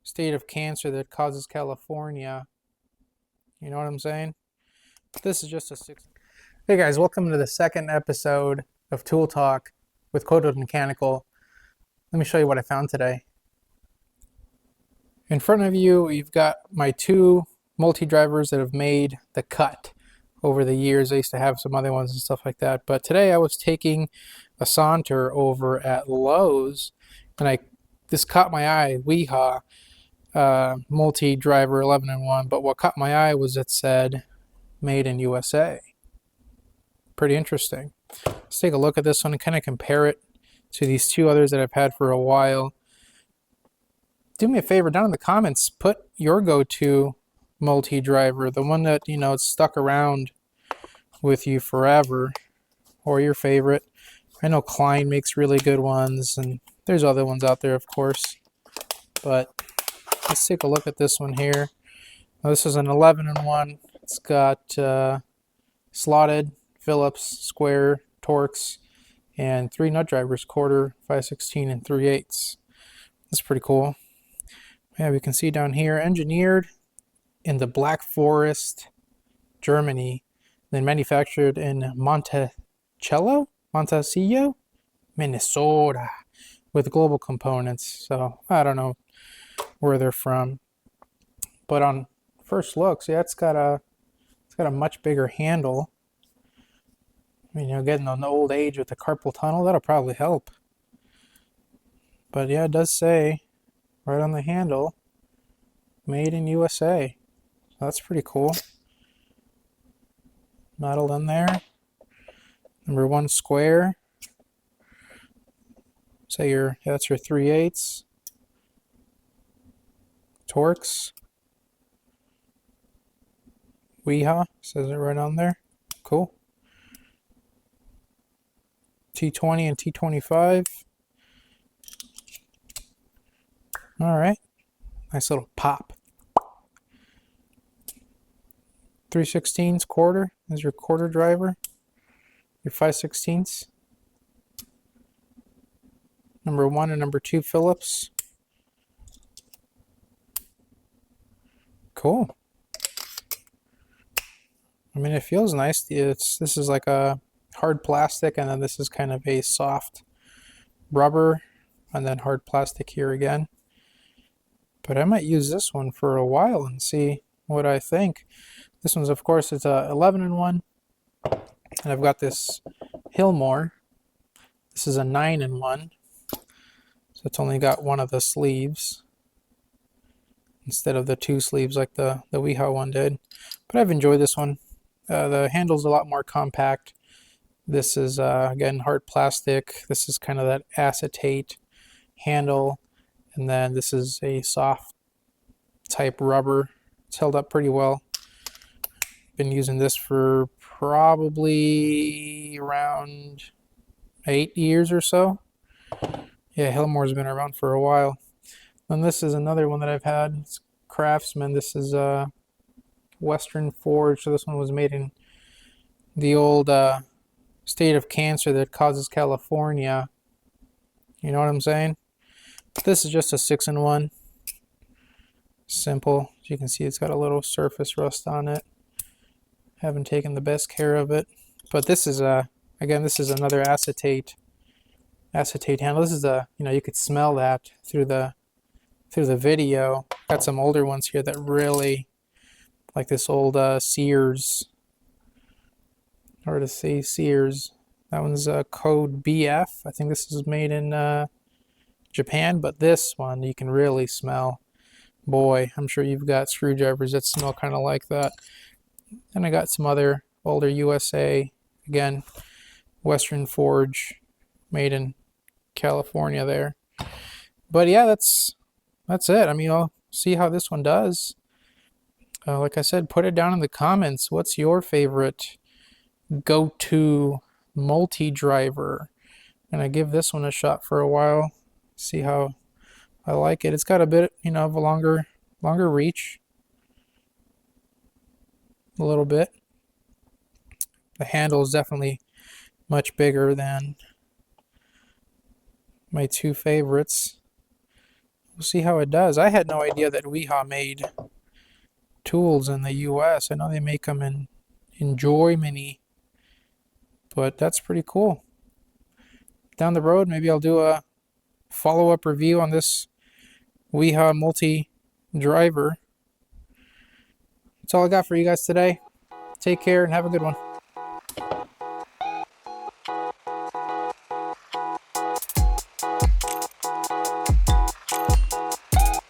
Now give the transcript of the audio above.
state of cancer that causes California. You know what I'm saying? This is just a six. Hey guys, welcome to the second episode of Tool Talk with Coated Mechanical. Let me show you what I found today. In front of you, you've got my two multi-drivers that have made the cut over the years. I used to have some other ones and stuff like that, but today I was taking a saunter over at Lowe's and this caught my eye. Wiha multi-driver 11-in-1, but what caught my eye was it said made in USA. Pretty interesting. Let's take a look at this one and kind of compare it to these two others that I've had for a while. Do me a favor, down in the comments, put your go-to multi-driver, the one that, you know, it's stuck around with you forever, or your favorite. I know Klein makes really good ones, and there's other ones out there, of course, but let's take a look at this one here. Now, this is an 11-in-1. It's got slotted Phillips square Torx and 3 nut drivers, quarter, 5/16, and 3/8. That's pretty cool. Yeah, we can see down here, engineered in the Black Forest, Germany, then manufactured in Monticello, Minnesota, with global components. So I don't know where they're from, but on first looks, yeah, it's got a much bigger handle. I mean, you know, getting on the old age with the carpal tunnel, that'll probably help. But yeah, it does say right on the handle, made in USA. So that's pretty cool. Metal in there. Number 1 square. So that's your 3/8. Torx. Wiha, says it right on there. Cool. T20 and T25. All right. Nice little pop. 3/16 quarter is your quarter driver. Your 5/16. Number 1 and number 2 Phillips. Cool. I mean, it feels nice. This is like a hard plastic, and then this is kind of a soft rubber, and then hard plastic here again. But I might use this one for a while and see what I think. This one's, of course, it's a 11-in-1, and I've got this Hilmor. This is a 9-in-1, so it's only got one of the sleeves instead of the 2 sleeves like the Wiha one did. But I've enjoyed this one. The handle's a lot more compact. This is, again, hard plastic. This is kind of that acetate handle. And then this is a soft type rubber. It's held up pretty well. Been using this for probably around 8 years or so. Yeah, Hilmor's been around for a while. And this is another one that I've had. It's Craftsman. This is Western Forge. So this one was made in the old state of cancer that causes California. You know what I'm saying? This is just a 6-in-1. Simple. As you can see, it's got a little surface rust on it. Haven't taken the best care of it. But this is again, this is another acetate handle. This is you know, you could smell that through the video. Got some older ones here that really, like this old Sears, hard to say, Sears. That one's code BF. I think this is made in Japan, but this one you can really smell. Boy, I'm sure you've got screwdrivers that smell kind of like that. And I got some other older USA, again, Western Forge, made in California there. But yeah, that's it. I mean, I'll see how this one does. Like I said, put it down in the comments. What's your favorite go-to multi-driver? And I give this one a shot for a while. See how I like it. It's got a bit, you know, of a longer reach. A little bit. The handle is definitely much bigger than my 2 favorites. we'll see how it does. I had no idea that Wiha made tools in the US. I know they make them in Germany, but that's pretty cool. Down the road, maybe I'll do a follow-up review on this Wiha multi-driver. That's all I got for you guys today. Take care and have a good one.